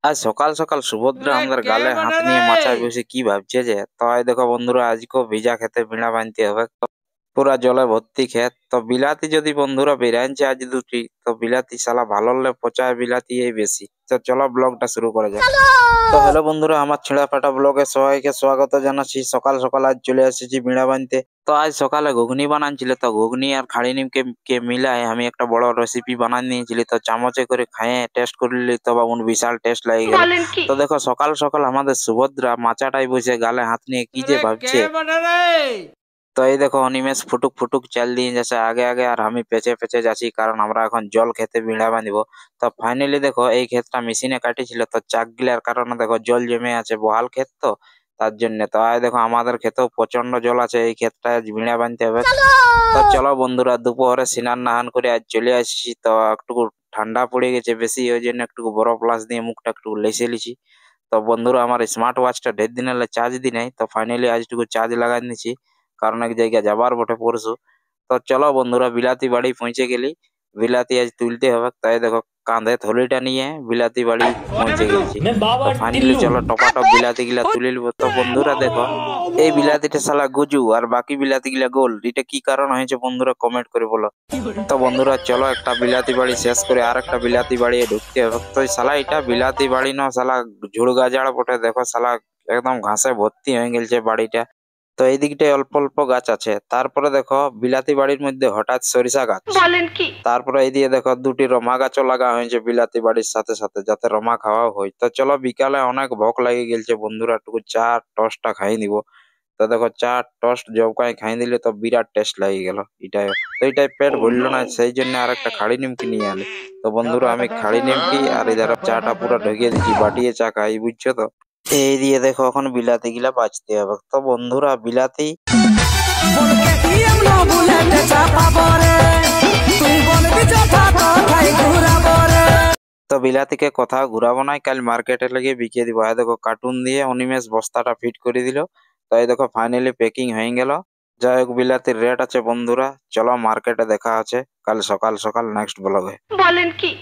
আজ সকাল সকাল সুভদ্রা আমাদের গালে হাত নিয়ে মাচায় বসে কি ভাবছে যে তো এই দেখো বন্ধুরা আজকেও ভিজা খেতে ভিড়া বানতে হবে তো পুরা জলে ভর্তি ক্ষেত তো বিলাতি যদি বন্ধুরা বেরাইছে আজ দুটি তো বিলাতি শালা ভালো হলে পচায় বিলাতি এই বেশি তো চলো ব্লগটা শুরু করা যাক। তো হ্যালো বন্ধুরা আমার ছেঁড়া ফাটা ব্লগে সবাইকে স্বাগত জানাচ্ছি। সকাল সকাল আজ চলে এসেছি বিড়া বানতে। তো আজ সকালে ঘুগনি বানাচ্ছিল তো ঘুগনি আর খাড়ি নিমকে কে মিলায় আমি একটা বড় রেসিপি বানাই নিয়েছিলি তো চামচে করে খাইয়ে টেস্ট করলি তো বাবুন বিশাল টেস্ট লাগে গেল। তো দেখো সকাল সকাল আমাদের সুভদ্রা মাচাটাই বসে গালে হাত নিয়ে কি যে ভাবছে। তো এই দেখো অনিমেষ ফুটুক ফুটুক চাল দিয়ে যাচ্ছে আগে আগে আর আমি পেছে পেছে যাচ্ছি কারণ আমরা এখন জল খেতে বিড়া বাঁধবো। তো ফাইনালি দেখো এই ক্ষেতটা মেশিনে কাটিছিল তো চাক গিলার কারণে দেখো জল জমে আছে বহাল ক্ষেত তো তার জন্য তো আয় দেখো আমাদের ক্ষেতেও প্রচন্ড জল আছে এই ক্ষেতটা আজ বিড়া বাঁধতে হবে। তো চলো বন্ধুরা দুপুরে স্নান নাহান করে আজ চলে আসছি তো একটু ঠান্ডা পড়ে গেছে বেশি ওই জন্য একটু বরফ প্লাস দিয়ে মুখটা একটু লেসে লিছি। তো বন্ধুরা আমার স্মার্ট ওয়াচটা ঢের দিন হলে চার্জ দি নাই তো ফাইনালি আজটুকু চার্জ লাগাই নিছি কারণ এক জায়গায় যাবার বটে পরশু। তো চলো বন্ধুরা বিলাতি বাড়ি পৌঁছে গেলি বিলাতি আজ তুলতে হবে তাই দেখো কাঁধে থলিটা নিয়ে বিলাতি বাড়ি পৌঁছে গেছি। তো ফাইনালি চলো টপাটপ বিলাতি গুলা তুলে নিবো। তো বন্ধুরা দেখো এই বিলাতিটা শালা গুজু আর বাকি বিলাতি গুলা গোল এটা কি কারণ হয়েছে বন্ধুরা কমেন্ট করে বলো। তো বন্ধুরা চলো একটা বিলাতি বাড়ি শেষ করে আর একটা বিলাতি বাড়ি ঢুকতে হবে। তো শালা এটা বিলাতি বাড়ি না শালা ঝুড় গাজাড় বটে দেখো শালা একদম ঘাসে ভর্তি হয়ে গেছে বাড়িটা। তো এই দিকটায় অল্প অল্প গাছ আছে তারপরে দেখো বিলাতি বাড়ির মধ্যে হঠাৎ সরিষা গাছ বলেন কি, তারপরে এই দিয়ে দেখো দুটি রমা গাছও লাগা হয়েছে বিলাতি বাড়ির সাথে সাথে যাতে রমা খাওয়া হয়। তো চলো বিকালে অনেক ভোক লাগে গেছে বন্ধুরা একটু চা টস্টটা খাই নিব। তো দেখো চা টস্ট জবকাই খাই দিলে তো বিরাট টেস্ট লাগে গেল এটাই। তো এটাই পেট ভরলো না সেই জন্য আর একটা খাড়ি নিমকি নিয়ে আনি। তো বন্ধুরা আমি খাড়ি নিমকি আর এদের চাটা পুরো ঢেকে দিচ্ছি বাটিয়ে চা খাই বুঝছো তো। এই দিয়ে দেখো এখন বিলাতি গিলা বাঁচতে হবে। তো বন্ধুরা বিলাতি তো বিলাতিকে কোথাও ঘুরাবো নাই কাল মার্কেটে লেগে বিকিয়ে দিব। এই দেখো কার্টুন দিয়ে অনিমেষ বস্তাটা ফিট করে দিল। তো এই দেখো ফাইনালি প্যাকিং হয়ে গেল। যাই হোক বিলাতির রেট আছে বন্ধুরা চলো মার্কেটে দেখা আছে কাল সকাল সকাল নেক্সট ব্লগে। বলেন কি।